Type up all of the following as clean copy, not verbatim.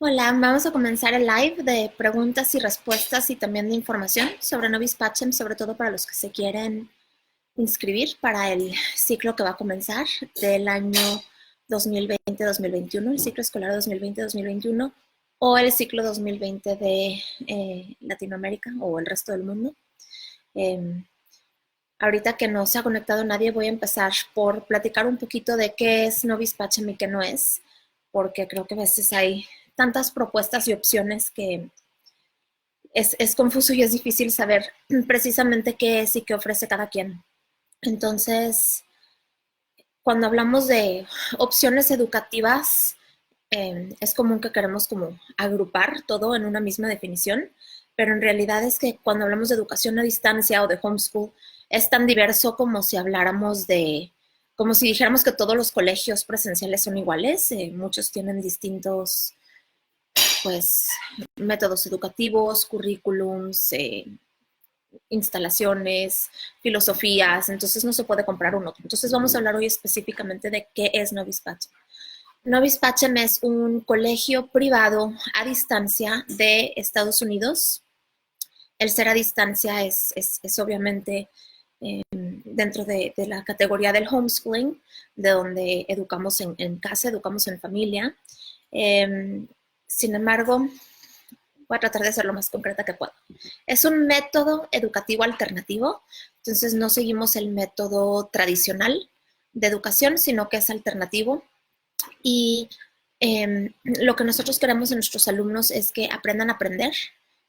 Hola, vamos a comenzar el live de preguntas y respuestas y también de información sobre Novis Pacem, sobre todo para los que se quieren inscribir para el ciclo que va a comenzar del año 2020-2021, el ciclo escolar 2020-2021 o el ciclo 2020 de Latinoamérica o el resto del mundo. Eh, Ahorita que no se ha conectado nadie, voy a empezar por platicar un poquito de qué es Novis Pacem y qué no es, porque creo que a veces hay tantas propuestas y opciones que es confuso y es difícil saber precisamente qué es y qué ofrece cada quien. Entonces, cuando hablamos de opciones educativas, es común que queremos como agrupar todo en una misma definición, pero en realidad es que cuando hablamos de educación a distancia o de homeschool, es tan diverso como si habláramos de, como si dijéramos que todos los colegios presenciales son iguales, muchos tienen distintos, pues, métodos educativos, currículums, instalaciones, filosofías, entonces no se puede comprar uno. Entonces vamos a hablar hoy específicamente de qué es Novis Pacem. Novis Pacem es un colegio privado a distancia de Estados Unidos. El ser a distancia es obviamente dentro de la categoría del homeschooling, de donde educamos en casa, educamos en familia. Sin embargo, voy a tratar de ser lo más concreta que puedo. Es un método educativo alternativo, entonces no seguimos el método tradicional de educación, sino que es alternativo. Y lo que nosotros queremos en nuestros alumnos es que aprendan a aprender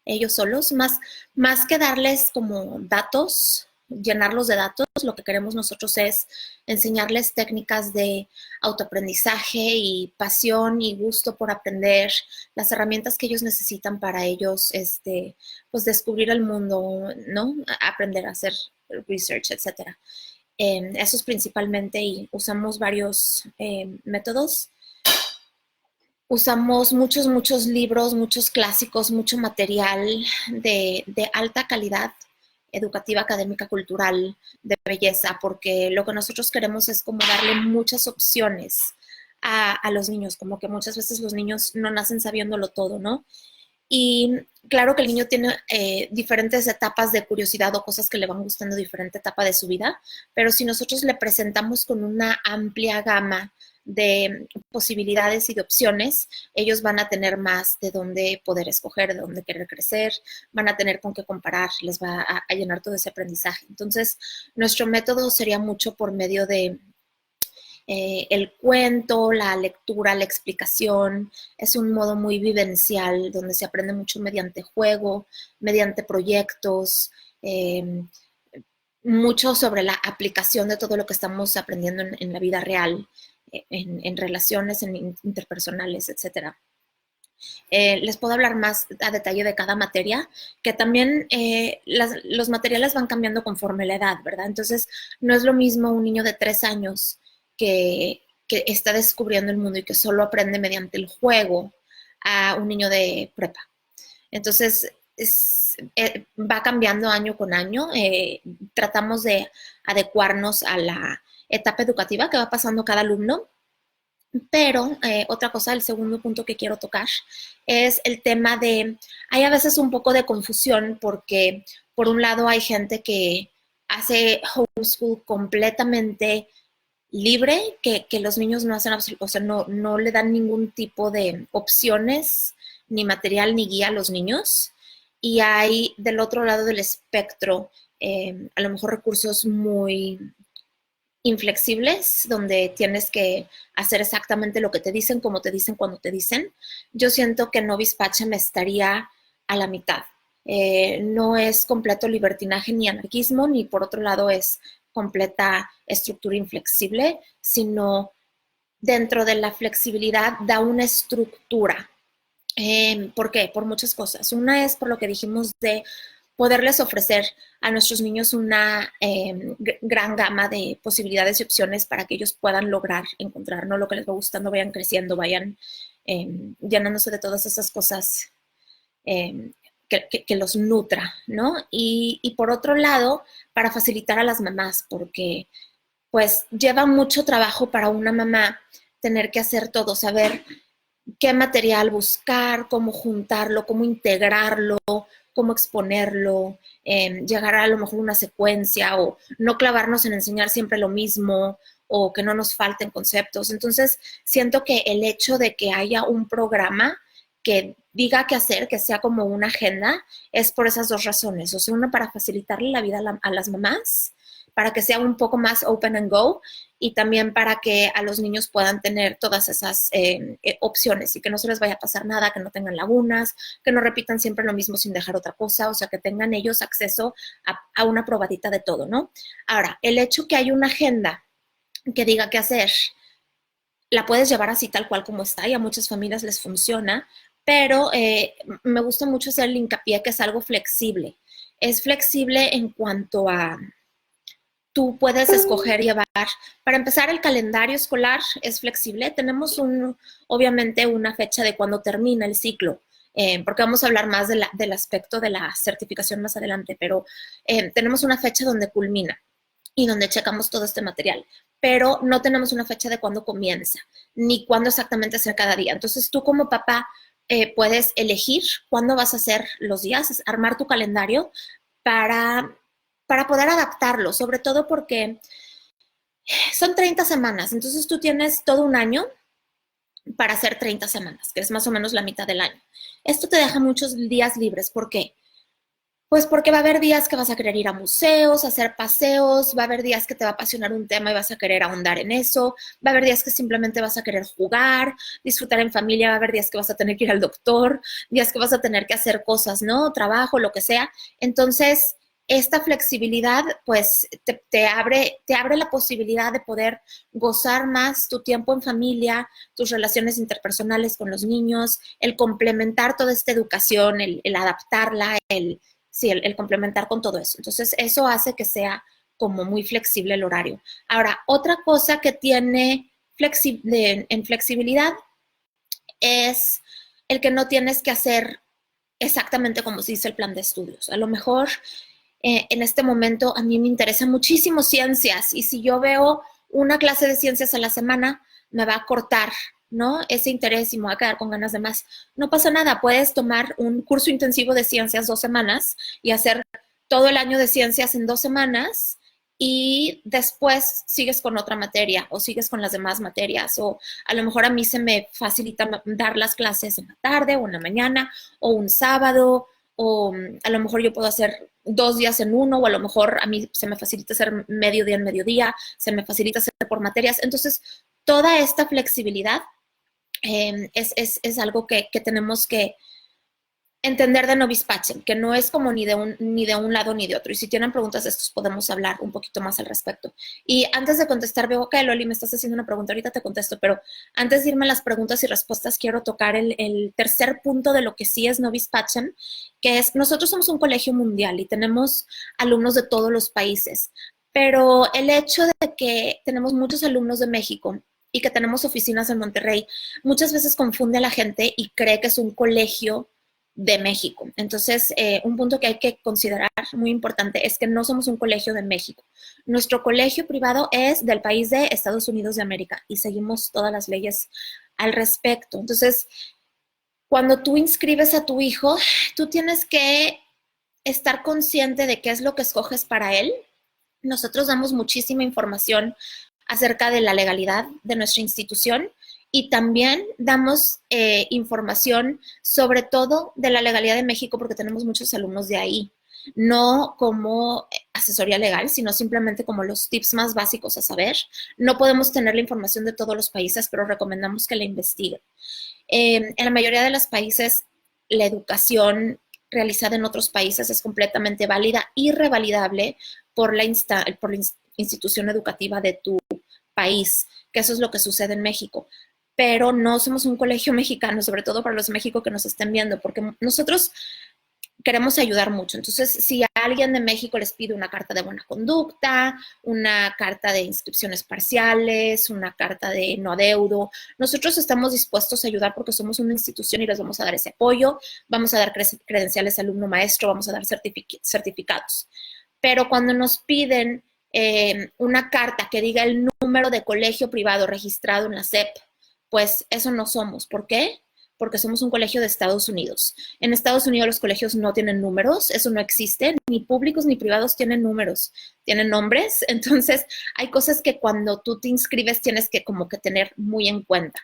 ellos solos, más que darles como datos, llenarlos de datos, lo que queremos nosotros es enseñarles técnicas de autoaprendizaje y pasión y gusto por aprender, las herramientas que ellos necesitan para ellos, pues descubrir el mundo, ¿no? Aprender a hacer research, etcétera. Eso es principalmente y usamos varios métodos. Usamos muchos libros, muchos clásicos, mucho material de alta calidad educativa, académica, cultural, de belleza, porque lo que nosotros queremos es como darle muchas opciones a los niños, como que muchas veces los niños no nacen sabiéndolo todo, ¿no? Y claro que el niño tiene diferentes etapas de curiosidad o cosas que le van gustando diferente etapa de su vida, pero si nosotros le presentamos con una amplia gama de posibilidades y de opciones, ellos van a tener más de dónde poder escoger, de dónde querer crecer, van a tener con qué comparar, les va a llenar todo ese aprendizaje. Entonces, nuestro método sería mucho por medio de el cuento, la lectura, la explicación. Es un modo muy vivencial donde se aprende mucho mediante juego, mediante proyectos, eh, mucho sobre la aplicación de todo lo que estamos aprendiendo en la vida real, en relaciones en interpersonales, etcétera. Les puedo hablar más a detalle de cada materia, que también los materiales van cambiando conforme la edad, ¿verdad? Entonces, no es lo mismo un niño de 3 años que está descubriendo el mundo y que solo aprende mediante el juego a un niño de prepa. Entonces, va cambiando año con año. Tratamos de adecuarnos a la etapa educativa que va pasando cada alumno. Pero otra cosa, el segundo punto que quiero tocar es el tema de, hay a veces un poco de confusión porque por un lado hay gente que hace homeschool completamente libre, que los niños no hacen, o sea, no le dan ningún tipo de opciones, ni material, ni guía a los niños. Y hay del otro lado del espectro, a lo mejor recursos muy inflexibles, donde tienes que hacer exactamente lo que te dicen, como te dicen, cuando te dicen. Yo siento que Novis Pacem estaría a la mitad. No es completo libertinaje ni anarquismo, ni por otro lado es completa estructura inflexible, sino dentro de la flexibilidad da una estructura. ¿Por qué? Por muchas cosas. Una es por lo que dijimos de poderles ofrecer a nuestros niños una gran gama de posibilidades y opciones para que ellos puedan lograr encontrar, ¿no?, lo que les va gustando, vayan creciendo, vayan llenándose de todas esas cosas eh, que los nutra, ¿no? Y por otro lado, para facilitar a las mamás, porque pues lleva mucho trabajo para una mamá tener que hacer todo, saber qué material buscar, cómo juntarlo, cómo integrarlo, cómo exponerlo, llegar a lo mejor una secuencia o no clavarnos en enseñar siempre lo mismo o que no nos falten conceptos. Entonces, siento que el hecho de que haya un programa que diga qué hacer, que sea como una agenda, es por esas dos razones. O sea, una para facilitarle la vida a las mamás, para que sea un poco más open and go, y también para que a los niños puedan tener todas esas opciones y que no se les vaya a pasar nada, que no tengan lagunas, que no repitan siempre lo mismo sin dejar otra cosa, o sea, que tengan ellos acceso a una probadita de todo, ¿no? Ahora, el hecho que hay una agenda que diga qué hacer, la puedes llevar así tal cual como está y a muchas familias les funciona, pero me gusta mucho hacer el hincapié que es algo flexible. Es flexible en cuanto a tú puedes escoger llevar. Para empezar, el calendario escolar es flexible. Tenemos obviamente una fecha de cuando termina el ciclo, porque vamos a hablar más del aspecto de la certificación más adelante, pero tenemos una fecha donde culmina y donde checamos todo este material, pero no tenemos una fecha de cuándo comienza, ni cuándo exactamente hacer cada día. Entonces, tú como papá puedes elegir cuándo vas a hacer los días, armar tu calendario para poder adaptarlo, sobre todo porque son 30 semanas, entonces tú tienes todo un año para hacer 30 semanas, que es más o menos la mitad del año. Esto te deja muchos días libres. ¿Por qué? Pues porque va a haber días que vas a querer ir a museos, hacer paseos, va a haber días que te va a apasionar un tema y vas a querer ahondar en eso, va a haber días que simplemente vas a querer jugar, disfrutar en familia, va a haber días que vas a tener que ir al doctor, días que vas a tener que hacer cosas, ¿no? Trabajo, lo que sea. Entonces, esta flexibilidad, pues, te abre la posibilidad de poder gozar más tu tiempo en familia, tus relaciones interpersonales con los niños, el complementar toda esta educación, el adaptarla, sí, el complementar con todo eso. Entonces, eso hace que sea como muy flexible el horario. Ahora, otra cosa que tiene en flexibilidad es el que no tienes que hacer exactamente como se dice el plan de estudios. A lo mejor en este momento a mí me interesa muchísimo ciencias y si yo veo una clase de ciencias a la semana, me va a cortar, ¿no? Ese interés y me voy a quedar con ganas de más. No pasa nada, puedes tomar un curso intensivo de ciencias 2 semanas y hacer todo el año de ciencias en 2 semanas y después sigues con otra materia o sigues con las demás materias o a lo mejor a mí se me facilita dar las clases en la tarde o en la mañana o un sábado o a lo mejor yo puedo hacer 2 días en uno o a lo mejor a mí se me facilita hacer mediodía en mediodía, se me facilita hacer por materias. Entonces, toda esta flexibilidad es algo que tenemos que entender de Novispachen, que no es como ni de un lado ni de otro. Y si tienen preguntas de estos, podemos hablar un poquito más al respecto. Y antes de contestar, veo que Loli me estás haciendo una pregunta, ahorita te contesto, pero antes de irme a las preguntas y respuestas, quiero tocar el tercer punto de lo que sí es Novispachen, que es, nosotros somos un colegio mundial y tenemos alumnos de todos los países, pero el hecho de que tenemos muchos alumnos de México y que tenemos oficinas en Monterrey, muchas veces confunde a la gente y cree que es un colegio de México. Entonces, un punto que hay que considerar muy importante es que no somos un colegio de México. Nuestro colegio privado es del país de Estados Unidos de América y seguimos todas las leyes al respecto. Entonces, cuando tú inscribes a tu hijo, tú tienes que estar consciente de qué es lo que escoges para él. Nosotros damos muchísima información acerca de la legalidad de nuestra institución y también damos información sobre todo de la legalidad de México porque tenemos muchos alumnos de ahí. No como asesoría legal, sino simplemente como los tips más básicos a saber. No podemos tener la información de todos los países, pero recomendamos que la investiguen. En la mayoría de los países, la educación realizada en otros países es completamente válida y revalidable por la institución educativa de tu país, que eso es lo que sucede en México. Pero no somos un colegio mexicano, sobre todo para los de México que nos estén viendo, porque nosotros queremos ayudar mucho. Entonces, si a alguien de México les pide una carta de buena conducta, una carta de inscripciones parciales, una carta de no adeudo, nosotros estamos dispuestos a ayudar porque somos una institución y les vamos a dar ese apoyo, vamos a dar credenciales alumno maestro, vamos a dar certificados. Pero cuando nos piden una carta que diga el número de colegio privado registrado en la SEP, pues eso no somos. ¿Por qué? porque somos un colegio de Estados Unidos. En Estados Unidos los colegios no tienen números, eso no existe, ni públicos ni privados tienen números, tienen nombres. Entonces, hay cosas que cuando tú te inscribes tienes que como que tener muy en cuenta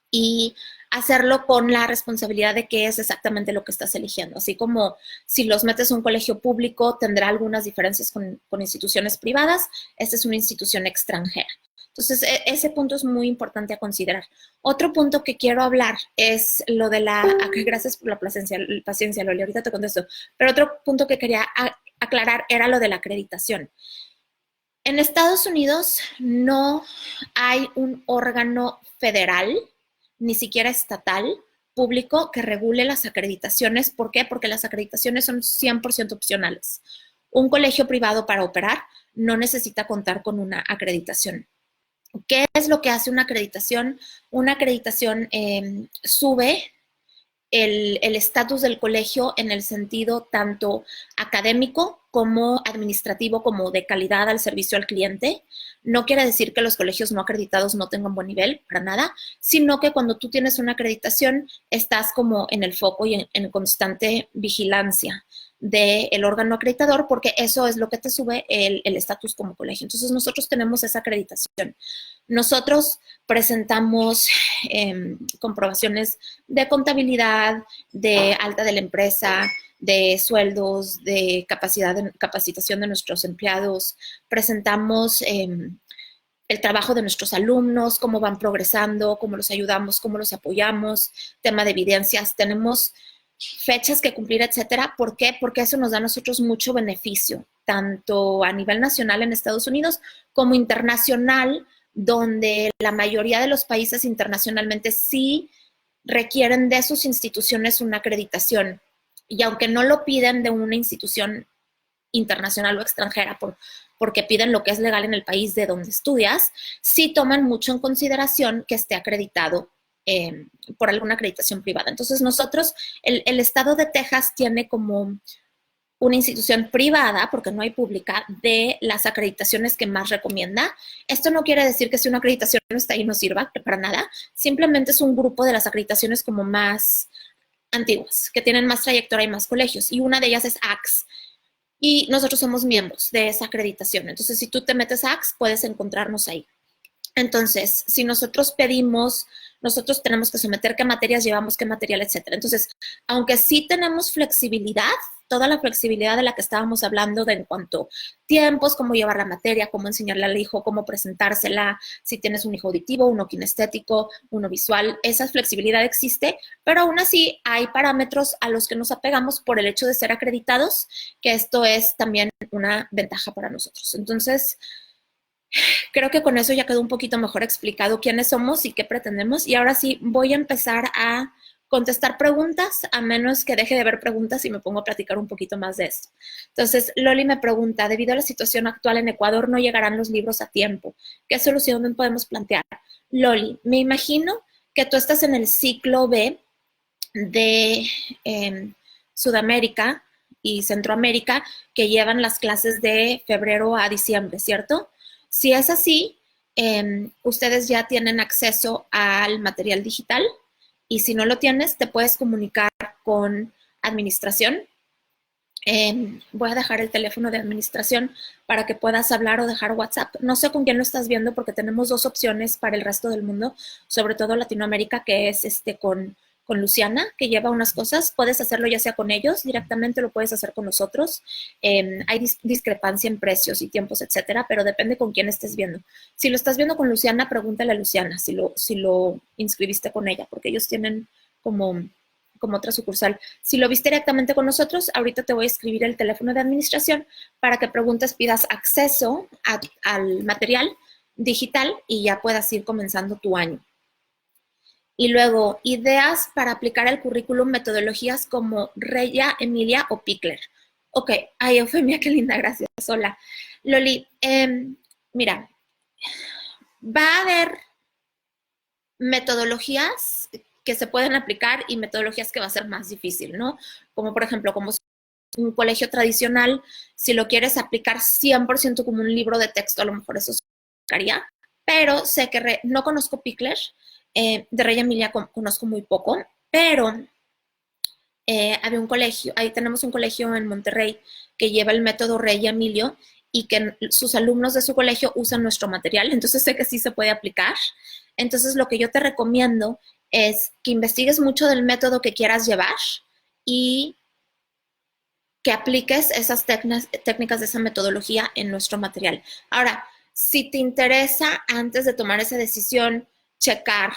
y hacerlo con la responsabilidad de qué es exactamente lo que estás eligiendo. Así como si los metes a un colegio público, tendrá algunas diferencias con instituciones privadas. Esta es una institución extranjera. Entonces, ese punto es muy importante a considerar. Otro punto que quiero hablar es lo de la... Gracias por la paciencia, Loli, ahorita te contesto. Pero otro punto que quería aclarar era lo de la acreditación. En Estados Unidos no hay un órgano federal, ni siquiera estatal, público, que regule las acreditaciones. ¿Por qué? Porque las acreditaciones son 100% opcionales. Un colegio privado para operar no necesita contar con una acreditación. ¿Qué es lo que hace una acreditación? Una acreditación sube el estatus del colegio en el sentido tanto académico como administrativo, como de calidad al servicio al cliente. No quiere decir que los colegios no acreditados no tengan buen nivel, para nada, sino que cuando tú tienes una acreditación estás como en el foco y en constante vigilancia del órgano acreditador, porque eso es lo que te sube el estatus como colegio. Entonces nosotros tenemos esa acreditación. Nosotros presentamos comprobaciones de contabilidad, de alta de la empresa, de sueldos, de capacitación de nuestros empleados. Presentamos el trabajo de nuestros alumnos, cómo van progresando, cómo los ayudamos, cómo los apoyamos, tema de evidencias. Tenemos fechas que cumplir, etcétera. ¿Por qué? Porque eso nos da a nosotros mucho beneficio, tanto a nivel nacional en Estados Unidos como internacional, donde la mayoría de los países internacionalmente sí requieren de sus instituciones una acreditación. Y aunque no lo piden de una institución internacional o extranjera, porque piden lo que es legal en el país de donde estudias, sí toman mucho en consideración que esté acreditado por alguna acreditación privada. Entonces nosotros, el estado de Texas tiene como una institución privada, porque no hay pública, de las acreditaciones que más recomienda. Esto no quiere decir que si una acreditación no está ahí no sirva, para nada. Simplemente es un grupo de las acreditaciones como más antiguas, que tienen más trayectoria y más colegios. Y una de ellas es ACS. Y nosotros somos miembros de esa acreditación. Entonces, si tú te metes a ACS, puedes encontrarnos ahí. Entonces, si nosotros pedimos, nosotros tenemos que someter qué materias llevamos, qué material, etcétera. Entonces, aunque sí tenemos flexibilidad, toda la flexibilidad de la que estábamos hablando de en cuanto a tiempos, cómo llevar la materia, cómo enseñarle al hijo, cómo presentársela, si tienes un hijo auditivo, uno kinestético, uno visual, esa flexibilidad existe, pero aún así hay parámetros a los que nos apegamos por el hecho de ser acreditados, que esto es también una ventaja para nosotros. Entonces, creo que con eso ya quedó un poquito mejor explicado quiénes somos y qué pretendemos. Y ahora sí, voy a empezar a contestar preguntas, a menos que deje de ver preguntas y me pongo a platicar un poquito más de esto. Entonces, Loli me pregunta, debido a la situación actual en Ecuador, no llegarán los libros a tiempo. ¿Qué solución podemos plantear? Loli, me imagino que tú estás en el ciclo B de Sudamérica y Centroamérica, que llevan las clases de febrero a diciembre, ¿cierto? Si es así, ustedes ya tienen acceso al material digital y si no lo tienes, te puedes comunicar con administración. Voy a dejar el teléfono de administración para que puedas hablar o dejar WhatsApp. No sé con quién lo estás viendo porque tenemos dos opciones para el resto del mundo, sobre todo Latinoamérica, que es con Luciana, que lleva unas cosas. Puedes hacerlo ya sea con ellos, directamente lo puedes hacer con nosotros. Hay discrepancia en precios y tiempos, etcétera, pero depende con quién estés viendo. Si lo estás viendo con Luciana, pregúntale a Luciana si lo inscribiste con ella, porque ellos tienen como otra sucursal. Si lo viste directamente con nosotros, ahorita te voy a escribir el teléfono de administración para que preguntes, pidas acceso al material digital y ya puedas ir comenzando tu año. Y luego, ideas para aplicar el currículum, metodologías como Reya, Emilia o Pickler. Ok, ay, Eufemia, qué linda, gracias. Hola. Loli, mira, va a haber metodologías que se pueden aplicar y metodologías que va a ser más difícil, ¿no? Como por ejemplo, como un colegio tradicional, si lo quieres aplicar 100% como un libro de texto, a lo mejor eso se aplicaría, pero sé que no conozco Pickler, de Reya Emilia conozco muy poco, pero había un colegio, ahí tenemos un colegio en Monterrey que lleva el método Rey Emilio y que sus alumnos de su colegio usan nuestro material, entonces sé que sí se puede aplicar. Entonces lo que yo te recomiendo es que investigues mucho del método que quieras llevar y que apliques esas técnicas de esa metodología en nuestro material. Ahora, si te interesa antes de tomar esa decisión, checar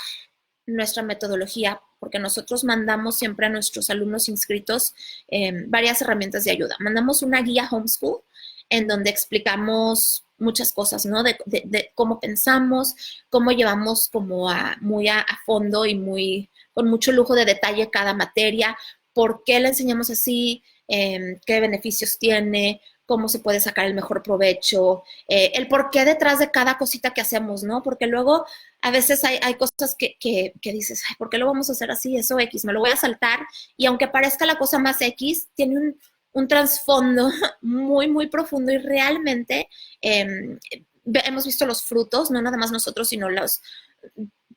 nuestra metodología, porque nosotros mandamos siempre a nuestros alumnos inscritos varias herramientas de ayuda. Mandamos una guía homeschool en donde explicamos muchas cosas, ¿no? De cómo pensamos, cómo llevamos como muy a fondo y con mucho lujo de detalle cada materia, por qué le enseñamos así, qué beneficios tiene, cómo se puede sacar el mejor provecho, el por qué detrás de cada cosita que hacemos, ¿no? Porque luego a veces hay cosas que dices, ay, ¿por qué lo vamos a hacer así? Eso X, me lo voy a saltar. Y aunque parezca la cosa más X, tiene un trasfondo muy, muy profundo y realmente hemos visto los frutos, no nada más nosotros, sino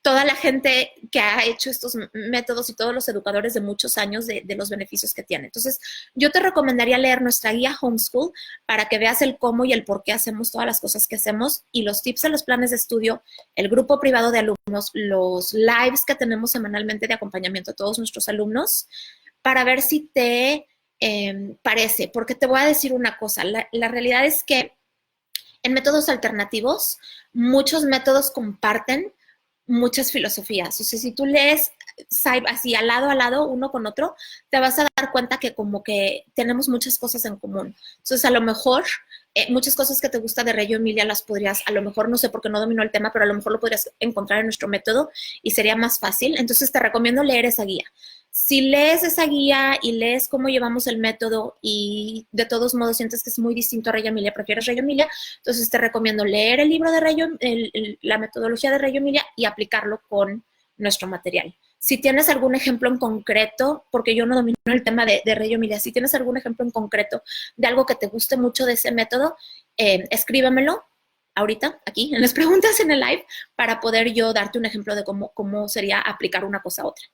toda la gente que ha hecho estos métodos y todos los educadores de muchos años de los beneficios que tiene. Entonces, yo te recomendaría leer nuestra guía Homeschool para que veas el cómo y el por qué hacemos todas las cosas que hacemos y los tips de los planes de estudio, el grupo privado de alumnos, los lives que tenemos semanalmente de acompañamiento a todos nuestros alumnos, para ver si te parece. Porque te voy a decir una cosa, la realidad es que en métodos alternativos, muchos métodos comparten muchas filosofías. O sea, si tú lees así al lado, uno con otro, te vas a dar cuenta que como que tenemos muchas cosas en común. Entonces, a lo mejor, muchas cosas que te gusta de Reggio Emilia las podrías, a lo mejor, no sé por qué no domino el tema, pero a lo mejor lo podrías encontrar en nuestro método y sería más fácil. Entonces, te recomiendo leer esa guía. Si lees esa guía y lees cómo llevamos el método y de todos modos sientes que es muy distinto a Reggio Emilia, prefieres Reggio Emilia, entonces te recomiendo leer el libro de la metodología de Reggio Emilia y aplicarlo con nuestro material. Si tienes algún ejemplo en concreto, porque yo no domino el tema de Reggio Emilia, si tienes algún ejemplo en concreto de algo que te guste mucho de ese método, escríbemelo ahorita, aquí, en las preguntas en el live, para poder yo darte un ejemplo de cómo sería aplicar una cosa a otra.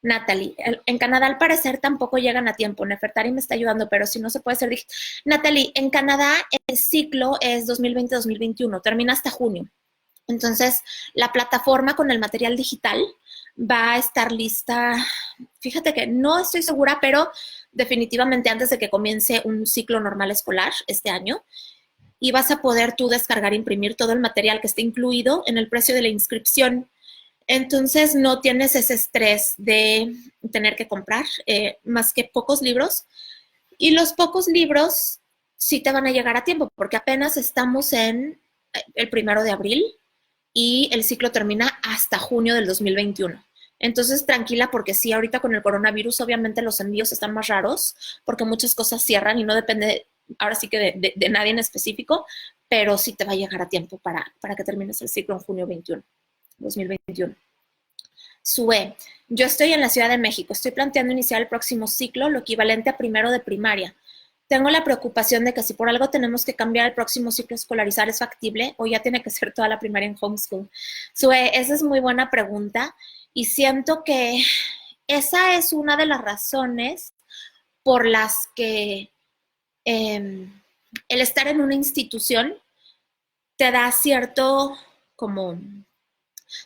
Natalie, en Canadá al parecer tampoco llegan a tiempo. Nefertari me está ayudando, pero si no se puede hacer. Natalie, en Canadá el ciclo es 2020-2021, termina hasta junio. Entonces, la plataforma con el material digital va a estar lista. Fíjate que no estoy segura, pero definitivamente antes de que comience un ciclo normal escolar este año, y vas a poder tú descargar e imprimir todo el material que esté incluido en el precio de la inscripción. Entonces no tienes ese estrés de tener que comprar más que pocos libros. Y los pocos libros sí te van a llegar a tiempo, porque apenas estamos en el 1 de abril y el ciclo termina hasta junio del 2021. Entonces, tranquila, porque sí, ahorita con el coronavirus, obviamente los envíos están más raros, porque muchas cosas cierran y no depende, ahora sí que de nadie en específico, pero sí te va a llegar a tiempo para que termines el ciclo en junio 2021. Sue, yo estoy en la Ciudad de México, estoy planteando iniciar el próximo ciclo, lo equivalente a 1 de primaria. Tengo la preocupación de que si por algo tenemos que cambiar el próximo ciclo escolarizar, ¿es factible o ya tiene que ser toda la primaria en homeschool? Sue, esa es muy buena pregunta y siento que esa es una de las razones por las que el estar en una institución te da cierto como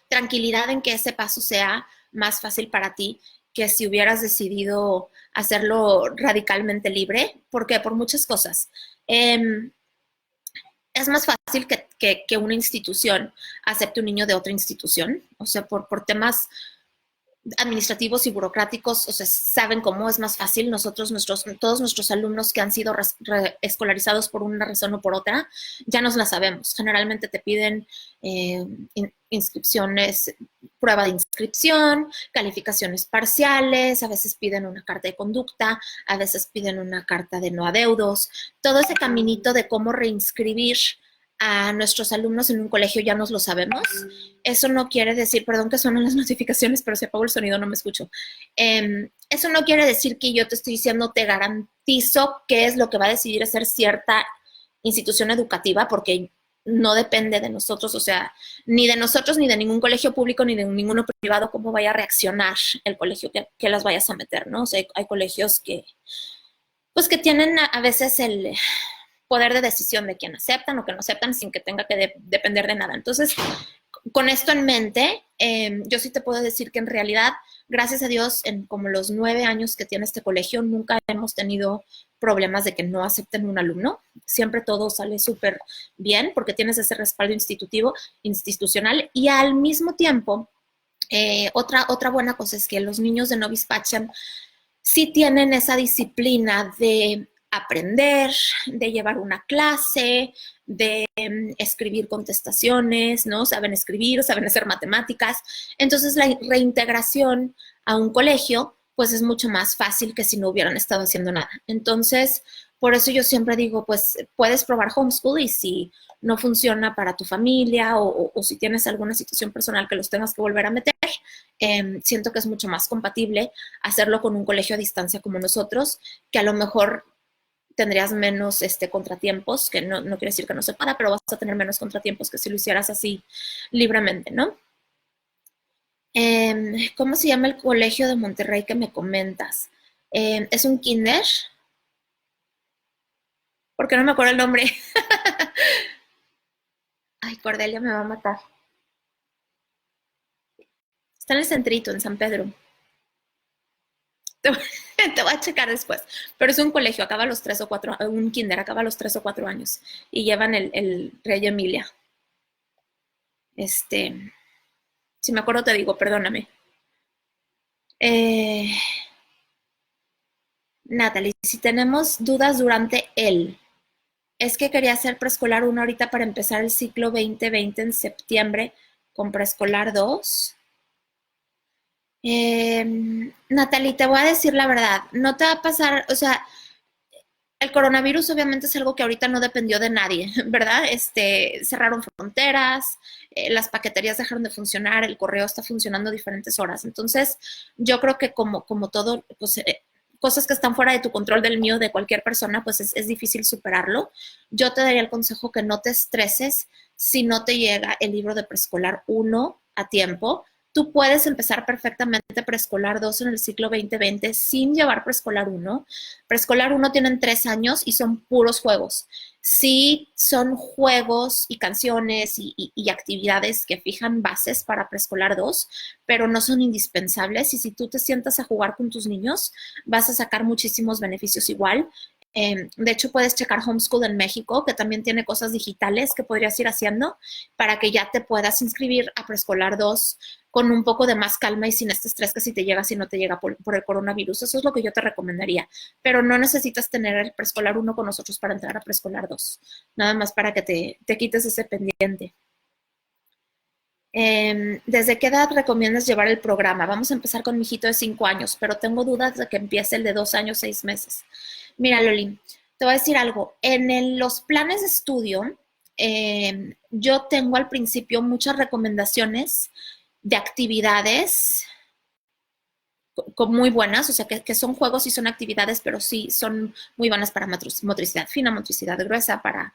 tranquilidad en que ese paso sea más fácil para ti que si hubieras decidido hacerlo radicalmente libre, porque por muchas cosas. Es más fácil que una institución acepte un niño de otra institución, o sea, por temas administrativos y burocráticos, o sea, saben cómo es más fácil. Todos nuestros alumnos que han sido escolarizados por una razón o por otra, ya nos la sabemos. Generalmente te piden inscripciones, prueba de inscripción, calificaciones parciales, a veces piden una carta de conducta, a veces piden una carta de no adeudos. Todo ese caminito de cómo reinscribir a nuestros alumnos en un colegio ya nos lo sabemos. Eso no quiere decir, perdón que suenan las notificaciones, pero si apago el sonido no me escucho. Eso no quiere decir que yo te estoy diciendo, te garantizo qué es lo que va a decidir hacer cierta institución educativa, porque no depende de nosotros, o sea, ni de nosotros, ni de ningún colegio público, ni de ninguno privado, cómo vaya a reaccionar el colegio que las vayas a meter, ¿no? O sea, hay colegios que, pues que tienen a veces el poder de decisión de quién aceptan o que no aceptan sin que tenga que depender de nada. Entonces, con esto en mente, yo sí te puedo decir que en realidad, gracias a Dios, en como los 9 años que tiene este colegio, nunca hemos tenido problemas de que no acepten un alumno. Siempre todo sale súper bien porque tienes ese respaldo institucional y al mismo tiempo, otra buena cosa es que los niños de Novis Pacham sí tienen esa disciplina de aprender, de llevar una clase, de escribir contestaciones, ¿no? Saben escribir, saben hacer matemáticas. Entonces, la reintegración a un colegio, pues es mucho más fácil que si no hubieran estado haciendo nada. Entonces, por eso yo siempre digo, pues puedes probar homeschool y si no funciona para tu familia o si tienes alguna situación personal que los tengas que volver a meter, siento que es mucho más compatible hacerlo con un colegio a distancia como nosotros, que a lo mejor tendrías menos contratiempos, que no quiere decir que no se pueda, pero vas a tener menos contratiempos que si lo hicieras así libremente, ¿no? ¿Cómo se llama el colegio de Monterrey que me comentas? ¿Es un kinder? Porque no me acuerdo el nombre. Ay, Cordelia me va a matar. Está en el centrito, en San Pedro. Te, te voy a checar después. Pero es un colegio, acaba los 3 o 4, un kinder, acaba los 3 o 4 años. Y llevan el Rey Emilia. Si me acuerdo te digo, perdóname. Eh, Natalie, si tenemos dudas durante es que quería hacer preescolar 1 ahorita para empezar el ciclo 2020 en septiembre con preescolar 2. Natalie, te voy a decir la verdad, no te va a pasar, o sea, el coronavirus obviamente es algo que ahorita no dependió de nadie, ¿verdad? Cerraron fronteras, las paqueterías dejaron de funcionar, el correo está funcionando a diferentes horas. Entonces, yo creo que como todo, pues, cosas que están fuera de tu control, del mío, de cualquier persona, pues es difícil superarlo. Yo te daría el consejo que no te estreses si no te llega el libro de preescolar 1 a tiempo. Tú puedes empezar perfectamente preescolar 2 en el ciclo 2020 sin llevar preescolar 1. Preescolar 1 tienen 3 años y son puros juegos. Sí, son juegos y canciones y actividades que fijan bases para preescolar 2, pero no son indispensables y si tú te sientas a jugar con tus niños, vas a sacar muchísimos beneficios igual. De hecho, puedes checar Homeschool en México, que también tiene cosas digitales que podrías ir haciendo para que ya te puedas inscribir a preescolar 2 con un poco de más calma y sin este estrés que si te llega, si no te llega por el coronavirus. Eso es lo que yo te recomendaría. Pero no necesitas tener el preescolar 1 con nosotros para entrar a preescolar 2. Nada más para que te quites ese pendiente. ¿Desde qué edad recomiendas llevar el programa? Vamos a empezar con mi hijito de 5 años, pero tengo dudas de que empiece el de 2 años, 6 meses. Mira, Loli, te voy a decir algo. En los planes de estudio, yo tengo al principio muchas recomendaciones de actividades muy buenas, o sea, que son juegos y son actividades, pero sí son muy buenas para motricidad fina, motricidad gruesa, para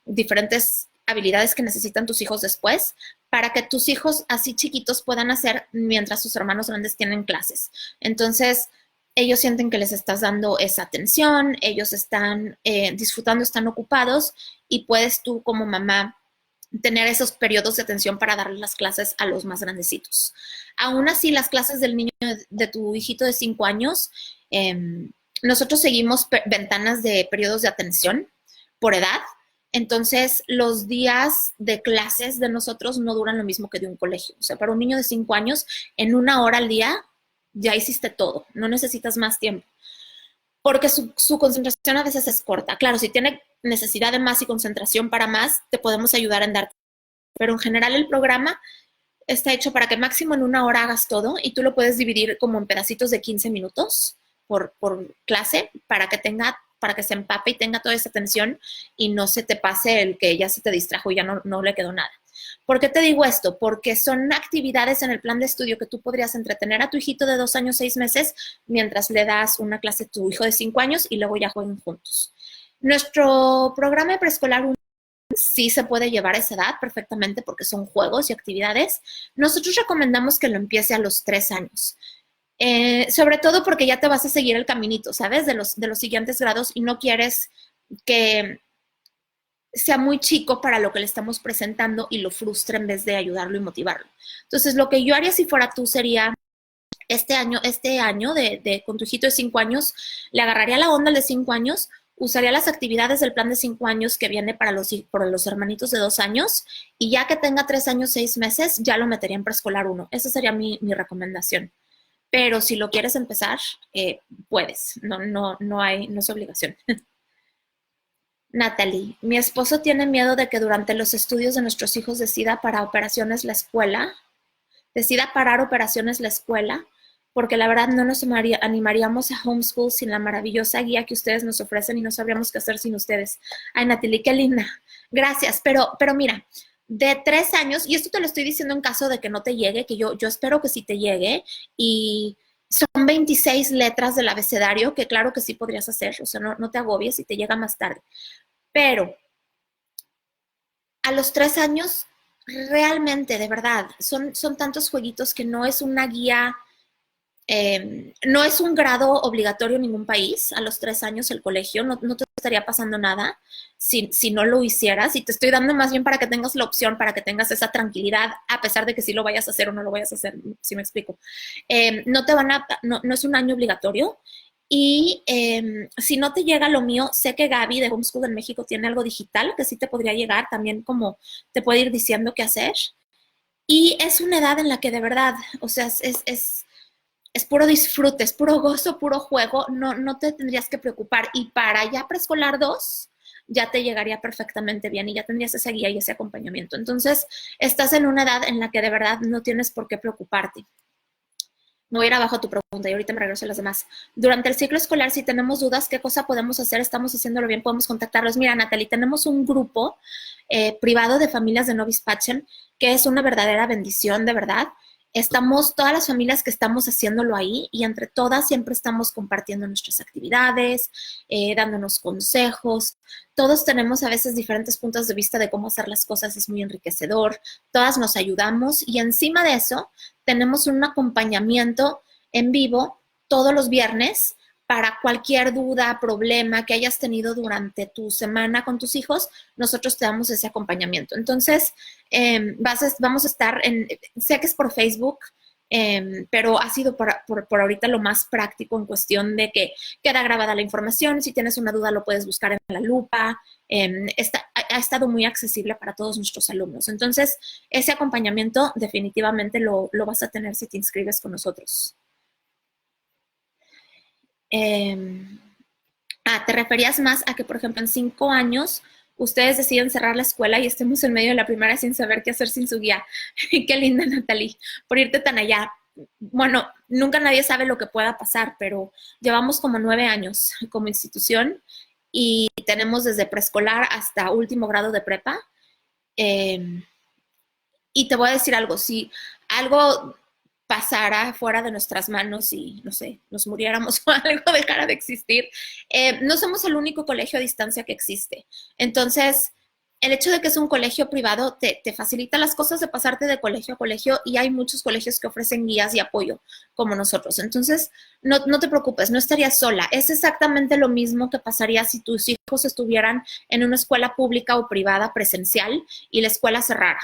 diferentes habilidades que necesitan tus hijos después, para que tus hijos así chiquitos puedan hacer mientras sus hermanos grandes tienen clases. Entonces, ellos sienten que les estás dando esa atención, ellos están disfrutando, están ocupados y puedes tú como mamá tener esos periodos de atención para darle las clases a los más grandecitos. Aún así, las clases del niño, de tu hijito de 5 años, nosotros seguimos ventanas de periodos de atención por edad. Entonces, los días de clases de nosotros no duran lo mismo que de un colegio. O sea, para un niño de 5 años, en 1 hora al día ya hiciste todo. No necesitas más tiempo. Porque su concentración a veces es corta. Claro, si tiene necesidad de más y concentración para más, te podemos ayudar en dar. Pero en general el programa está hecho para que máximo en 1 hora hagas todo y tú lo puedes dividir como en pedacitos de 15 minutos por clase para que se empape y tenga toda esa atención y no se te pase el que ya se te distrajo y ya no le quedó nada. ¿Por qué te digo esto? Porque son actividades en el plan de estudio que tú podrías entretener a tu hijito de 2 años, 6 meses, mientras le das una clase a tu hijo de 5 años y luego ya jueguen juntos. Nuestro programa de preescolar sí se puede llevar a esa edad perfectamente porque son juegos y actividades. Nosotros recomendamos que lo empiece a los 3 años. Sobre todo porque ya te vas a seguir el caminito, ¿sabes? De los siguientes grados y no quieres que sea muy chico para lo que le estamos presentando y lo frustre en vez de ayudarlo y motivarlo. Entonces, lo que yo haría si fuera tú sería este año con tu hijito de 5 años, le agarraría la onda al de 5 años, usaría las actividades del plan de 5 años que viene para los hermanitos de 2 años y ya que tenga 3 años, 6 meses, ya lo metería en preescolar 1. Esa sería mi recomendación. Pero si lo quieres empezar, puedes. No es obligación. Natalie, mi esposo tiene miedo de que durante los estudios de nuestros hijos decida parar operaciones la escuela, porque la verdad no nos animaríamos a homeschool sin la maravillosa guía que ustedes nos ofrecen y no sabríamos qué hacer sin ustedes. Ay, Natalie, qué linda. Gracias, pero mira, de 3 años, y esto te lo estoy diciendo en caso de que no te llegue, que yo espero que sí te llegue, y son 26 letras del abecedario, que claro que sí podrías hacer, o sea, no te agobies si te llega más tarde. Pero a los 3 años, realmente, de verdad, son tantos jueguitos que no es una guía, no es un grado obligatorio en ningún país. A los 3 años el colegio, no te estaría pasando nada si no lo hicieras. Y te estoy dando más bien para que tengas la opción, para que tengas esa tranquilidad, a pesar de que sí lo vayas a hacer o no lo vayas a hacer, si me explico. No es un año obligatorio. Y si no te llega lo mío, sé que Gaby de Homeschool en México tiene algo digital que sí te podría llegar, también como te puede ir diciendo qué hacer. Y es una edad en la que de verdad, o sea, es puro disfrute, es puro gozo, puro juego, no te tendrías que preocupar. Y para ya preescolar 2, ya te llegaría perfectamente bien y ya tendrías esa guía y ese acompañamiento. Entonces, estás en una edad en la que de verdad no tienes por qué preocuparte. Me voy a ir abajo a tu pregunta y ahorita me regreso a las demás. Durante el ciclo escolar, si tenemos dudas, ¿qué cosa podemos hacer? ¿Estamos haciéndolo bien? Podemos contactarlos. Mira, Natalie, tenemos un grupo privado de familias de Novis Pacem, que es una verdadera bendición, de verdad. Estamos, todas las familias que estamos haciéndolo ahí y entre todas siempre estamos compartiendo nuestras actividades, dándonos consejos. Todos tenemos a veces diferentes puntos de vista de cómo hacer las cosas, es muy enriquecedor. Todas nos ayudamos y encima de eso tenemos un acompañamiento en vivo todos los viernes para cualquier duda, problema que hayas tenido durante tu semana con tus hijos, nosotros te damos ese acompañamiento. Entonces, vamos a estar sé que es por Facebook, pero ha sido por ahorita lo más práctico en cuestión de que queda grabada la información. Si tienes una duda, lo puedes buscar en la lupa. Ha estado muy accesible para todos nuestros alumnos. Entonces, ese acompañamiento definitivamente lo vas a tener si te inscribes con nosotros. Te referías más a que, por ejemplo, en 5 años ustedes deciden cerrar la escuela y estemos en medio de la primaria sin saber qué hacer sin su guía. Qué linda, Natalie, por irte tan allá. Bueno, nunca nadie sabe lo que pueda pasar, pero llevamos como 9 años como institución y tenemos desde preescolar hasta último grado de prepa. Y te voy a decir algo, si algo pasara fuera de nuestras manos y, no sé, nos muriéramos o algo dejara de existir, no somos el único colegio a distancia que existe. Entonces, el hecho de que es un colegio privado te facilita las cosas de pasarte de colegio a colegio y hay muchos colegios que ofrecen guías y apoyo como nosotros. Entonces, no te preocupes, no estarías sola. Es exactamente lo mismo que pasaría si tus hijos estuvieran en una escuela pública o privada presencial y la escuela cerrara.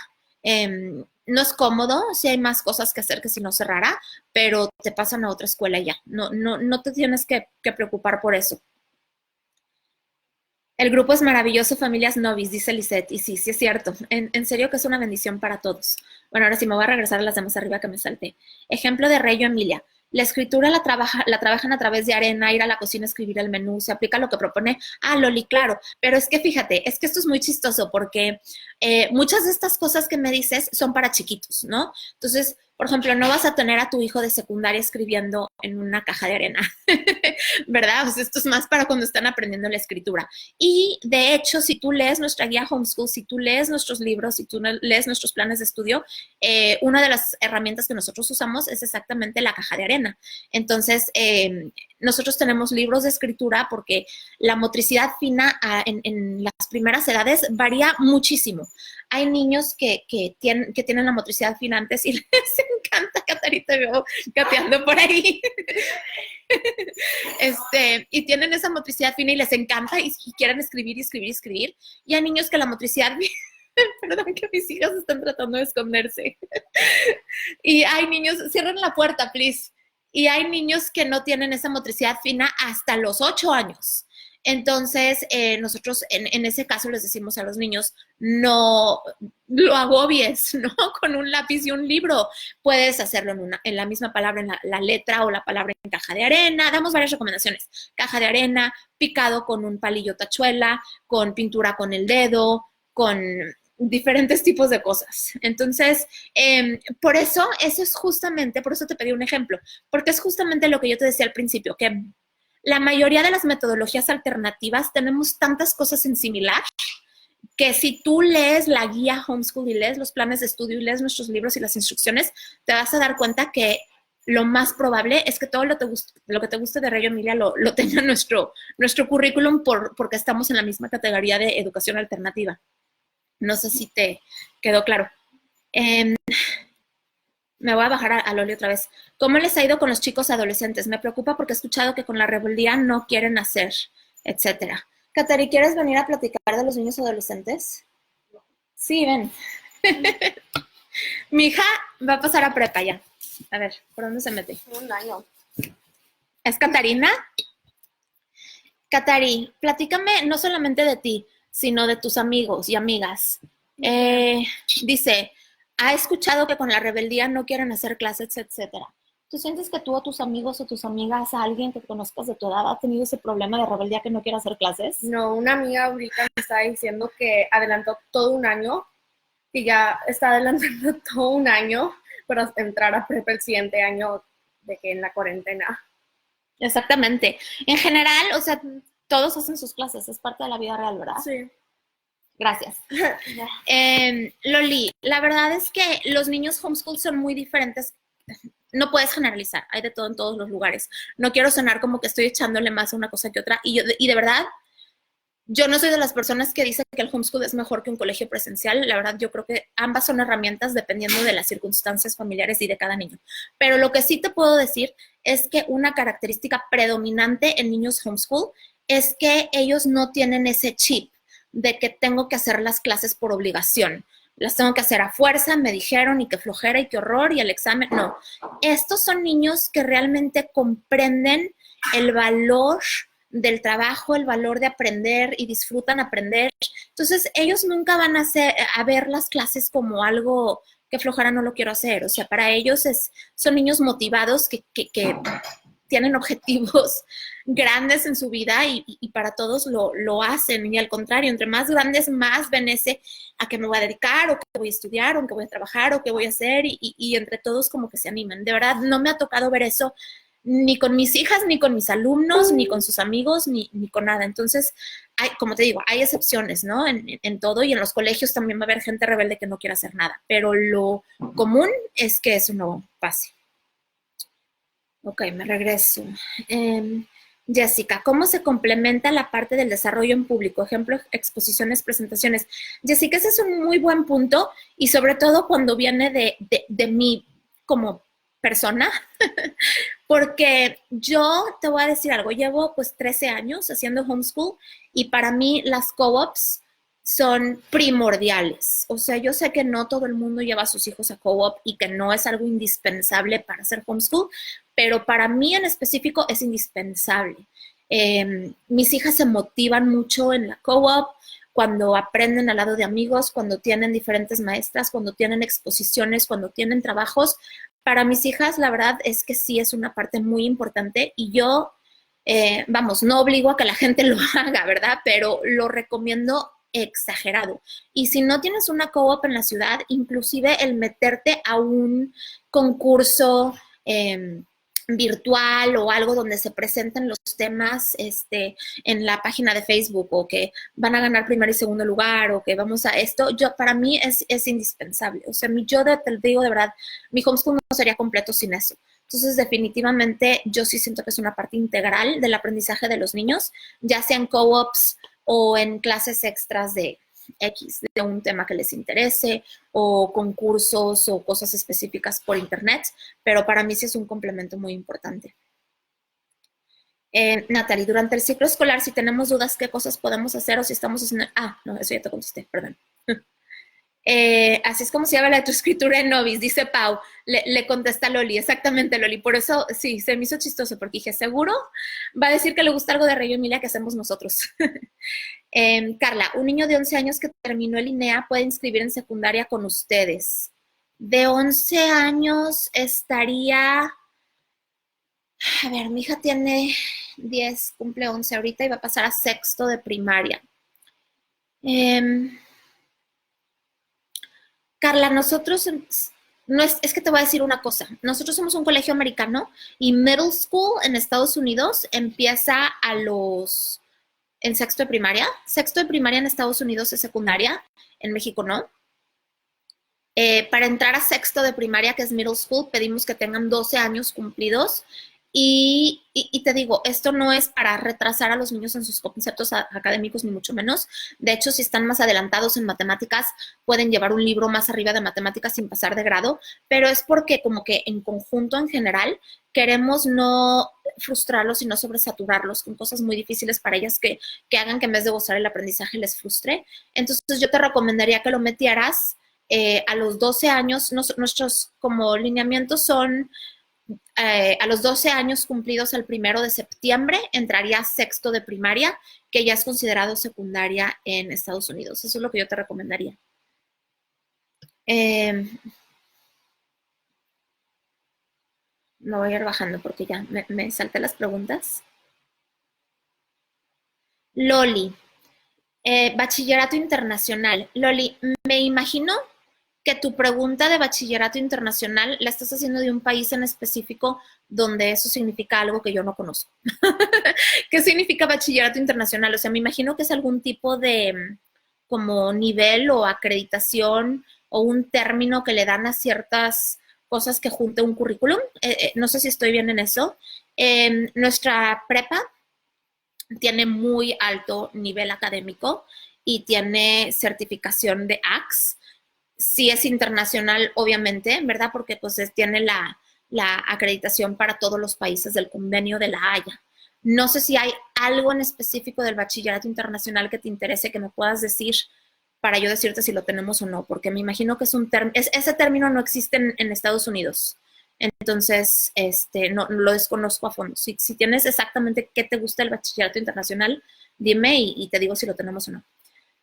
No es cómodo, sí hay más cosas que hacer que si no cerrara, pero te pasan a otra escuela ya. No te tienes que preocupar por eso. El grupo es maravilloso, Familias Novis, dice Lisette. Y sí es cierto. En serio que es una bendición para todos. Bueno, ahora sí me voy a regresar a las demás arriba que me salté. Ejemplo de Reyo Emilia. La escritura la trabajan a través de Arena, ir a la cocina, escribir el menú, se aplica lo que propone. Loli, claro. Pero es que fíjate, es que esto es muy chistoso porque muchas de estas cosas que me dices son para chiquitos, ¿no? Entonces, por ejemplo, no vas a tener a tu hijo de secundaria escribiendo en una caja de arena. ¿verdad? O sea, esto es más para cuando están aprendiendo la escritura. Y de hecho, si tú lees nuestra guía Homeschool, si tú lees nuestros libros, si tú lees nuestros planes de estudio, una de las herramientas que nosotros usamos es exactamente la caja de arena. Entonces, nosotros tenemos libros de escritura porque la motricidad fina en las primeras edades varía muchísimo. Hay niños que tienen la motricidad fina antes y les encanta, Catarita, veo gateando por ahí. Y tienen esa motricidad fina y les encanta y quieren escribir y escribir y escribir. Y hay niños que la motricidad, perdón que mis hijas están tratando de esconderse. Y hay niños, cierren la puerta, please. Y hay niños que no tienen esa motricidad fina hasta los 8 años. Entonces, nosotros en ese caso les decimos a los niños, no lo agobies, ¿no? Con un lápiz y un libro. Puedes hacerlo en la misma palabra, en la letra o la palabra en caja de arena. Damos varias recomendaciones. Caja de arena, picado con un palillo tachuela, con pintura con el dedo, con diferentes tipos de cosas. Entonces, por eso te pedí un ejemplo, porque es justamente lo que yo te decía al principio, que la mayoría de las metodologías alternativas tenemos tantas cosas en similar que si tú lees la guía Homeschool y lees los planes de estudio y lees nuestros libros y las instrucciones, te vas a dar cuenta que lo más probable es que todo lo que te guste de Reggio Emilia lo tenga nuestro currículum porque estamos en la misma categoría de educación alternativa. No sé si te quedó claro. Me voy a bajar al óleo otra vez. ¿Cómo les ha ido con los chicos adolescentes? Me preocupa porque he escuchado que con la rebeldía no quieren hacer, etcétera. Katari, ¿quieres venir a platicar de los niños adolescentes? Sí, ven. Mi hija va a pasar a prepa ya. A ver, ¿por dónde se mete? Un año. ¿Es Catarina? Katari, platícame no solamente de ti, sino de tus amigos y amigas. Dice, ha escuchado que con la rebeldía no quieren hacer clases, etcétera. ¿Tú sientes que tú o tus amigos o tus amigas, a alguien que conozcas de tu edad, ha tenido ese problema de rebeldía que no quiere hacer clases? No, una amiga ahorita me está diciendo que adelantó todo un año y ya está adelantando todo un año para entrar a prepa el siguiente año de que en la cuarentena. Exactamente. En general, o sea, todos hacen sus clases, es parte de la vida real, ¿verdad? Sí. Gracias. Loli, la verdad es que los niños homeschool son muy diferentes. No puedes generalizar, hay de todo en todos los lugares. No quiero sonar como que estoy echándole más a una cosa que otra. Y de verdad, yo no soy de las personas que dicen que el homeschool es mejor que un colegio presencial. La verdad, yo creo que ambas son herramientas dependiendo de las circunstancias familiares y de cada niño. Pero lo que sí te puedo decir es que una característica predominante en niños homeschool es que ellos no tienen ese chip de que tengo que hacer las clases por obligación. Las tengo que hacer a fuerza, me dijeron, y qué flojera, y qué horror, y el examen. No, estos son niños que realmente comprenden el valor del trabajo, el valor de aprender y disfrutan aprender. Entonces, ellos nunca van a ver las clases como algo que flojera, no lo quiero hacer. O sea, para ellos son niños motivados que tienen objetivos grandes en su vida y para todos lo hacen. Y al contrario, entre más grandes, más ven a qué me voy a dedicar, o qué voy a estudiar, o en qué voy a trabajar, o qué voy a hacer, y entre todos como que se animan. De verdad, no me ha tocado ver eso ni con mis hijas, ni con mis alumnos, ni con sus amigos, ni con nada. Entonces, como te digo, hay excepciones, ¿no? En todo, y en los colegios también va a haber gente rebelde que no quiere hacer nada, pero lo común es que eso no pase. Ok, me regreso. Jessica, ¿cómo se complementa la parte del desarrollo en público? Ejemplo, exposiciones, presentaciones. Jessica, ese es un muy buen punto, y sobre todo cuando viene de mí como persona, porque yo te voy a decir algo, llevo pues 13 años haciendo homeschool, y para mí las co-ops son primordiales. O sea, yo sé que no todo el mundo lleva a sus hijos a co-op y que no es algo indispensable para hacer homeschool, pero para mí en específico es indispensable. Mis hijas se motivan mucho en la co-op, cuando aprenden al lado de amigos, cuando tienen diferentes maestras, cuando tienen exposiciones, cuando tienen trabajos. Para mis hijas, la verdad es que sí es una parte muy importante, y yo, no obligo a que la gente lo haga, ¿verdad? Pero lo recomiendo exagerado. Y si no tienes una co-op en la ciudad, inclusive el meterte a un concurso virtual o algo donde se presenten los temas en la página de Facebook, o que van a ganar primer y segundo lugar, o que vamos a esto, para mí es indispensable. O sea, te digo de verdad, mi homeschool no sería completo sin eso. Entonces, definitivamente, yo sí siento que es una parte integral del aprendizaje de los niños, ya sea en co-ops o en clases extras de X, de un tema que les interese, o concursos o cosas específicas por internet, pero para mí sí es un complemento muy importante. Natalie, durante el ciclo escolar, si tenemos dudas, ¿qué cosas podemos hacer o si estamos haciendo? Ah, no, eso ya te contesté, perdón. Así es como se llama la escritura en Novis, dice Pau. Le contesta Loli, exactamente, Loli. Por eso, sí, se me hizo chistoso, porque dije, seguro va a decir que le gusta algo de Rey Emilia que hacemos nosotros. Carla, un niño de 11 años que terminó el INEA puede inscribir en secundaria con ustedes. De 11 años estaría... A ver, mi hija tiene 10, cumple 11 ahorita y va a pasar a sexto de primaria. Carla, nosotros, no es que te voy a decir una cosa, nosotros somos un colegio americano y middle school en Estados Unidos empieza en sexto de primaria. Sexto de primaria en Estados Unidos es secundaria, en México no. Para entrar a sexto de primaria, que es middle school, pedimos que tengan 12 años cumplidos. Y te digo, esto no es para retrasar a los niños en sus conceptos académicos, ni mucho menos. De hecho, si están más adelantados en matemáticas, pueden llevar un libro más arriba de matemáticas sin pasar de grado, pero es porque como que en conjunto, en general, queremos no frustrarlos y no sobresaturarlos con cosas muy difíciles para ellas que hagan que en vez de gozar el aprendizaje les frustre. Entonces, yo te recomendaría que lo metieras a los 12 años. Nuestros como lineamientos son... a los 12 años cumplidos el 1 de septiembre, entraría a sexto de primaria, que ya es considerado secundaria en Estados Unidos. Eso es lo que yo te recomendaría. Me voy a ir bajando porque ya me salté las preguntas. Loli, bachillerato internacional. Loli, me imagino que tu pregunta de bachillerato internacional la estás haciendo de un país en específico donde eso significa algo que yo no conozco. ¿Qué significa bachillerato internacional? O sea, me imagino que es algún tipo de como nivel o acreditación o un término que le dan a ciertas cosas que junte un currículum. No sé si estoy bien en eso. Nuestra prepa tiene muy alto nivel académico y tiene certificación de ACS. Sí es internacional, obviamente, ¿verdad? Porque pues tiene la acreditación para todos los países del convenio de la Haya. No sé si hay algo en específico del bachillerato internacional que te interese que me puedas decir para yo decirte si lo tenemos o no, porque me imagino que es un término, ese término no existe en Estados Unidos. Entonces, no lo desconozco a fondo. Si tienes exactamente qué te gusta el bachillerato internacional, dime y te digo si lo tenemos o no.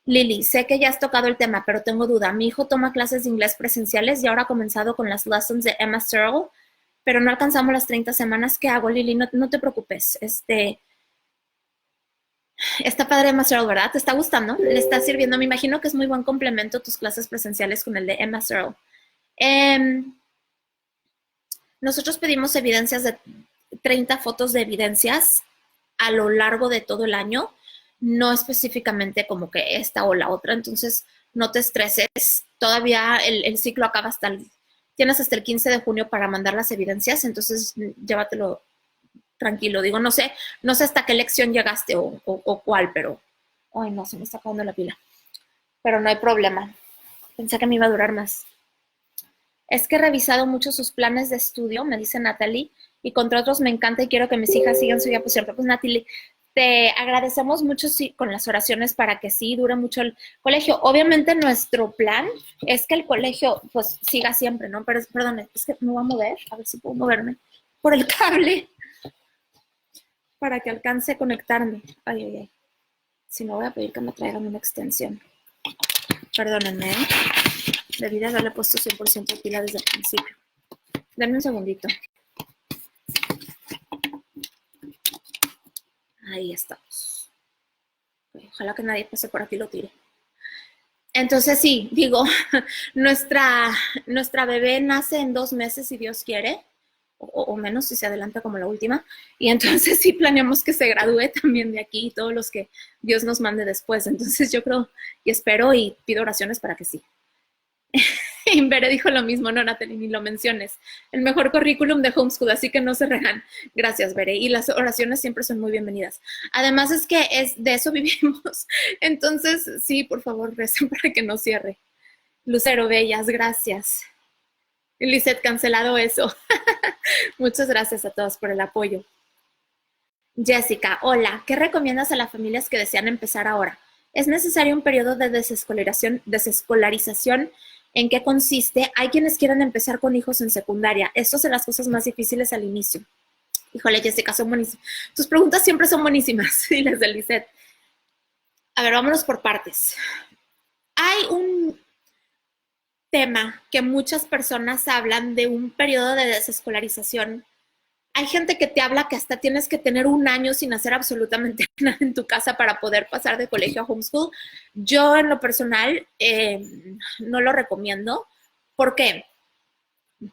Lili, sé que ya has tocado el tema, pero tengo duda. Mi hijo toma clases de inglés presenciales y ahora ha comenzado con las lessons de Emma Searle, pero no alcanzamos las 30 semanas. ¿Qué hago, Lili? No te preocupes. Está padre Emma Searle, ¿verdad? ¿Te está gustando? ¿Le está sirviendo? Me imagino que es muy buen complemento tus clases presenciales con el de Emma Searle. Nosotros pedimos evidencias de 30 fotos de evidencias a lo largo de todo el año, no específicamente como que esta o la otra, entonces no te estreses, todavía el ciclo acaba tienes hasta el 15 de junio para mandar las evidencias, entonces llévatelo tranquilo, digo, no sé hasta qué lección llegaste o cuál, pero, ay no, se me está acabando la pila, pero no hay problema, pensé que me iba a durar más. Es que he revisado mucho sus planes de estudio, me dice Natalie, y contra otros me encanta y quiero que mis hijas sigan su vida por cierto. Pues Natalie, te agradecemos mucho con las oraciones para que sí dure mucho el colegio. Obviamente nuestro plan es que el colegio pues siga siempre, ¿no? Pero perdón, es que me voy a mover, a ver si puedo moverme por el cable para que alcance a conectarme. Ay. Si no, voy a pedir que me traigan una extensión. Perdónenme, ¿eh? Debí de haberle puesto 100% de pila desde el principio. Denme un segundito. Ahí estamos. Ojalá que nadie pase por aquí y lo tire. Entonces sí, digo, nuestra bebé nace en 2 meses, si Dios quiere. o menos si se adelanta como la última. Y entonces sí planeamos que se gradúe también de aquí y todos los que Dios nos mande después. Entonces yo creo y espero y pido oraciones para que sí. Inver dijo lo mismo, no, Natalie, ni lo menciones. El mejor currículum de homeschool, así que no se regan. Gracias, Bere. Y las oraciones siempre son muy bienvenidas. Además es que de eso vivimos. Entonces, sí, por favor, recen para que no cierre. Lucero, bellas, gracias. Lizeth, cancelado eso. Muchas gracias a todos por el apoyo. Jessica, hola. ¿Qué recomiendas a las familias que desean empezar ahora? ¿Es necesario un periodo de desescolarización? ¿En qué consiste? Hay quienes quieren empezar con hijos en secundaria. Esto es de las cosas más difíciles al inicio. Híjole, Jessica, son buenísimas. Tus preguntas siempre son buenísimas. Y las de Lizeth. A ver, vámonos por partes. Hay un tema que muchas personas hablan de un periodo de desescolarización. Hay gente que te habla que hasta tienes que tener un año sin hacer absolutamente nada en tu casa para poder pasar de colegio a homeschool. Yo, en lo personal, no lo recomiendo. ¿Por qué?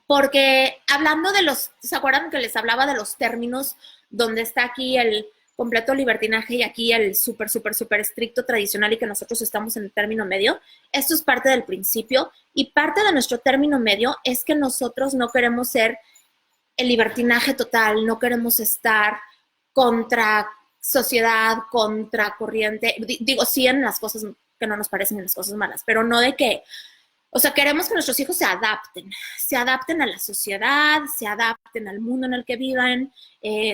Porque hablando de los, ¿se acuerdan que les hablaba de los términos donde está aquí el completo libertinaje y aquí el súper estricto tradicional y que nosotros estamos en el término medio? Esto es parte del principio y parte de nuestro término medio es que nosotros no queremos ser el libertinaje total, no queremos estar contra sociedad, contra corriente, digo, sí en las cosas que no nos parecen, en las cosas malas, pero no de que, o sea, queremos que nuestros hijos se adapten a la sociedad, se adapten al mundo en el que vivan,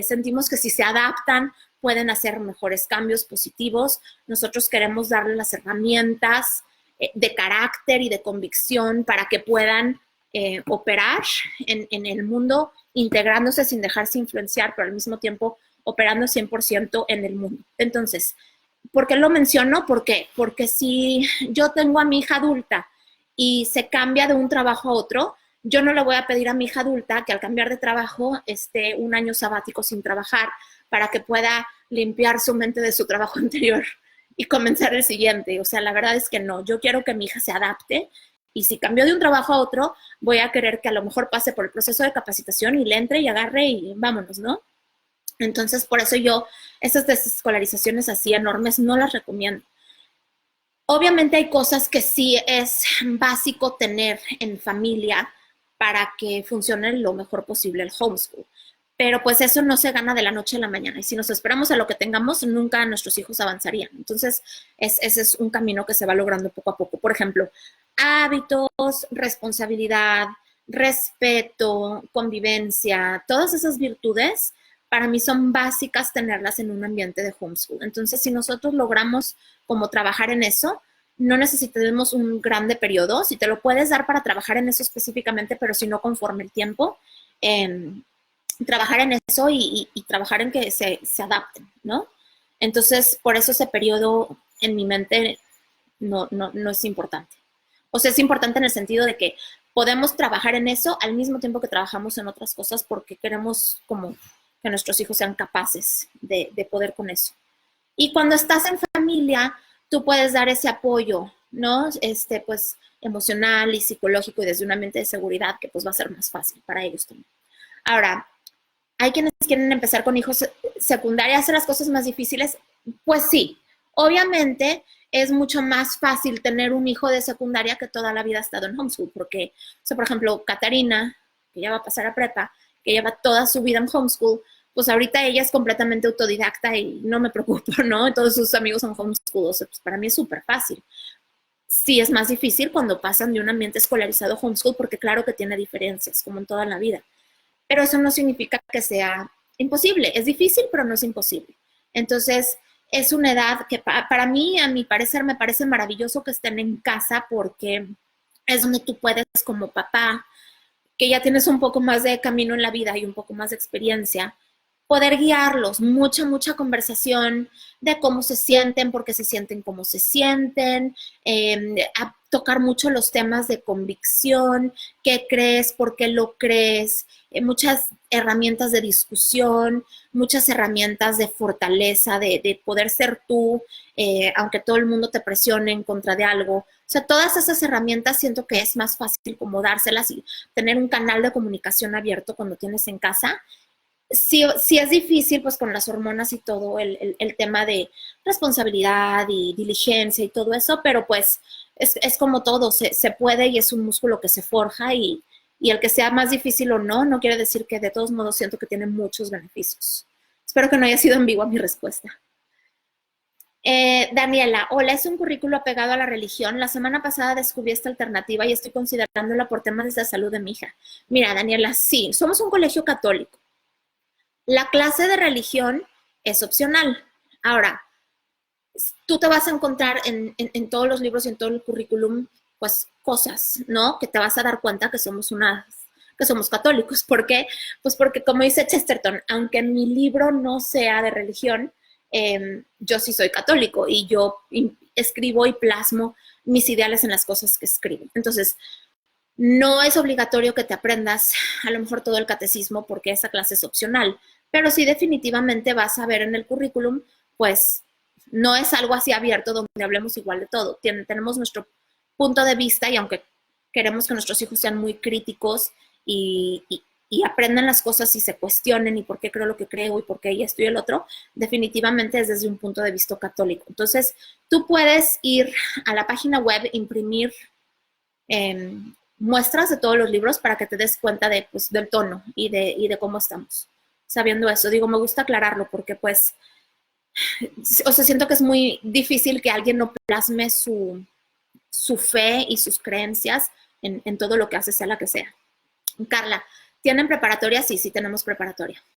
sentimos que si se adaptan pueden hacer mejores cambios positivos, nosotros queremos darles las herramientas de carácter y de convicción para que puedan operar en el mundo, integrándose sin dejarse influenciar, pero al mismo tiempo operando 100% en el mundo. Entonces, ¿por qué lo menciono? ¿Por qué? Porque si yo tengo a mi hija adulta y se cambia de un trabajo a otro, yo no le voy a pedir a mi hija adulta que al cambiar de trabajo esté un año sabático sin trabajar para que pueda limpiar su mente de su trabajo anterior y comenzar el siguiente. O sea, la verdad es que no. Yo quiero que mi hija se adapte y si cambió de un trabajo a otro, voy a querer que a lo mejor pase por el proceso de capacitación y le entre y agarre y vámonos, ¿no? Entonces, por eso yo esas desescolarizaciones así enormes no las recomiendo. Obviamente hay cosas que sí es básico tener en familia para que funcione lo mejor posible el homeschool. Pero pues eso no se gana de la noche a la mañana. Y si nos esperamos a lo que tengamos, nunca nuestros hijos avanzarían. Entonces, ese es un camino que se va logrando poco a poco. Por ejemplo, hábitos, responsabilidad, respeto, convivencia, todas esas virtudes para mí son básicas tenerlas en un ambiente de homeschool. Entonces, si nosotros logramos como trabajar en eso, no necesitamos un grande periodo. Si te lo puedes dar para trabajar en eso específicamente, pero si no conforme el tiempo, trabajar en eso y trabajar en que se adapten, ¿no? Entonces, por eso ese periodo en mi mente no es importante. O sea, es importante en el sentido de que podemos trabajar en eso al mismo tiempo que trabajamos en otras cosas porque queremos como que nuestros hijos sean capaces de poder con eso. Y cuando estás en familia, tú puedes dar ese apoyo, ¿no? Pues, emocional y psicológico y desde un ambiente de seguridad que pues va a ser más fácil para ellos también. Ahora, hay quienes quieren empezar con hijos secundarios, hacer las cosas más difíciles. Pues sí, obviamente es mucho más fácil tener un hijo de secundaria que toda la vida ha estado en homeschool, porque, o sea, por ejemplo, Catarina, que ya va a pasar a prepa, que lleva toda su vida en homeschool, pues ahorita ella es completamente autodidacta y no me preocupo, ¿no? Todos sus amigos son homeschool, o sea, pues para mí es súper fácil. Sí es más difícil cuando pasan de un ambiente escolarizado a homeschool, porque claro que tiene diferencias, como en toda la vida. Pero eso no significa que sea imposible. Es difícil, pero no es imposible. Entonces, es una edad que para mí, a mi parecer, me parece maravilloso que estén en casa porque es donde tú puedes, como papá, que ya tienes un poco más de camino en la vida y un poco más de experiencia, poder guiarlos, mucha conversación de cómo se sienten, por qué se sienten como se sienten, a tocar mucho los temas de convicción, qué crees, por qué lo crees, muchas herramientas de discusión, muchas herramientas de fortaleza, de poder ser tú, aunque todo el mundo te presione en contra de algo. O sea, todas esas herramientas siento que es más fácil como dárselas y tener un canal de comunicación abierto cuando tienes en casa. Sí, sí es difícil, pues con las hormonas y todo, el tema de responsabilidad y diligencia y todo eso, pero pues es como todo, se puede y es un músculo que se forja y el que sea más difícil o no, no quiere decir que de todos modos siento que tiene muchos beneficios. Espero que no haya sido ambigua mi respuesta. Daniela, hola, es un currículo apegado a la religión. La semana pasada descubrí esta alternativa y estoy considerándola por temas de salud de mi hija. Mira, Daniela, sí, somos un colegio católico. La clase de religión es opcional. Ahora, tú te vas a encontrar en todos los libros y en todo el currículum, pues cosas, ¿no? Que te vas a dar cuenta que que somos católicos. ¿Por qué? Pues porque, como dice Chesterton, aunque en mi libro no sea de religión, yo sí soy católico y yo escribo y plasmo mis ideales en las cosas que escribo. Entonces, no es obligatorio que te aprendas a lo mejor todo el catecismo porque esa clase es opcional, pero sí definitivamente vas a ver en el currículum, pues no es algo así abierto donde hablemos igual de todo. Tenemos nuestro punto de vista y aunque queremos que nuestros hijos sean muy críticos y aprendan las cosas y se cuestionen y por qué creo lo que creo y por qué esto y el otro, definitivamente es desde un punto de vista católico. Entonces, tú puedes ir a la página web, imprimir muestras de todos los libros para que te des cuenta de, pues, del tono y de cómo estamos sabiendo eso. Digo, me gusta aclararlo porque pues, o sea, siento que es muy difícil que alguien no plasme su fe y sus creencias en todo lo que hace, sea la que sea. Carla, ¿tienen preparatoria? Sí, sí tenemos preparatoria.